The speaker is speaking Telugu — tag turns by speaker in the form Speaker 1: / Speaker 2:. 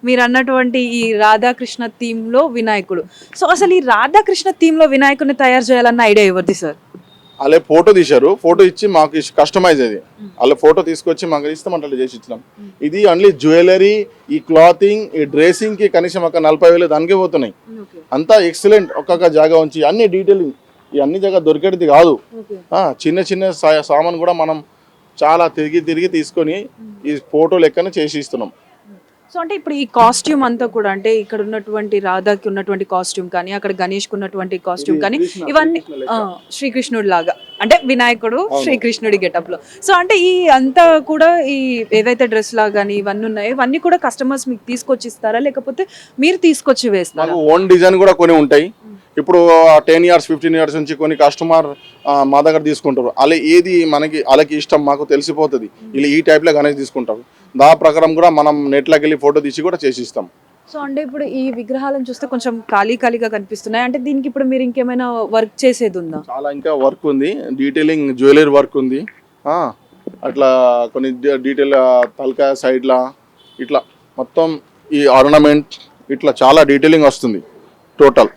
Speaker 1: మీరు అన్నటువంటి ఈ రాధాకృష్ణ థీమ్ లో వినాయకుడు. సో అసలు ఈ రాధాకృష్ణ థీమ్ లో వినాయకుడిని తయారు చేయాలన్న ఐడియా ఎవరిది సార్?
Speaker 2: అలా ఫోటో తీశారు, ఫోటో ఇచ్చి మాకు కస్టమైజ్ అది అలా ఫోటో తీసుకొచ్చి మాకు ఇస్తామంటే అట్లా చేసి ఇచ్చినాం. ఇది ఓన్లీ జ్యువెలరీ, ఈ క్లాతింగ్, ఈ డ్రెస్సింగ్ కి కనీసం ఒక 40,000 దానికే పోతున్నాయి. అంతా ఎక్సలెంట్. ఒక్కొక్క జాగా ఉంచి అన్ని డీటెయిలింగ్, ఈ అన్ని జాగా దొరికేది కాదు. చిన్న చిన్న సామాన్ కూడా మనం చాలా తిరిగి తీసుకొని ఈ ఫోటో లెక్కన చేసి ఇస్తున్నాం.
Speaker 1: సో అంటే ఇప్పుడు ఈ కాస్ట్యూమ్ అంతా కూడా అంటే ఇక్కడ ఉన్నటువంటి రాధాకి ఉన్నటువంటి కాస్ట్యూమ్ కానీ అక్కడ గణేష్కి ఉన్నటువంటి కాస్ట్యూమ్ కానీ ఇవన్నీ శ్రీకృష్ణుడి లాగా అంటే వినాయకుడు శ్రీకృష్ణుడి గెటప్ లో. సో అంటే ఈ అంతా కూడా ఈ ఏవైతే డ్రెస్ లాగా కానీ ఇవన్నీ ఉన్నాయో ఇవన్నీ కూడా కస్టమర్స్ మీకు తీసుకొచ్చి ఇస్తారా లేకపోతే మీరు తీసుకొచ్చి వేస్తారా?
Speaker 2: ఓన్ డిజైన్ కూడా కొన్ని ఉంటాయి. ఇప్పుడు 10 years 15 years నుంచి కొన్ని కస్టమర్ మా దగ్గర తీసుకుంటారు. అలా ఏది మనకి వాళ్ళకి ఇష్టం మాకు తెలిసిపోతుంది, ఇలా ఈ టైప్లో గణేష్ తీసుకుంటారు. దాని ప్రకారం కూడా మనం నెట్లోకి వెళ్ళి ఫోటో తీసి కూడా చేసి ఇస్తాం.
Speaker 1: సో అంటే ఇప్పుడు ఈ విగ్రహాలను చూస్తే కొంచెం ఖాళీగా కనిపిస్తున్నాయి. అంటే దీనికి ఇప్పుడు మీరు ఇంకేమైనా వర్క్ చేసేది ఉందా?
Speaker 2: చాలా ఇంకా వర్క్ ఉంది, డీటెయిలింగ్ జ్యువెలరీ వర్క్ ఉంది. అట్లా కొన్ని డీటెయిల్ తలకాయ సైడ్లా ఇట్లా మొత్తం ఈ ఆర్నమెంట్ ఇట్లా చాలా డీటెయిలింగ్ వస్తుంది టోటల్.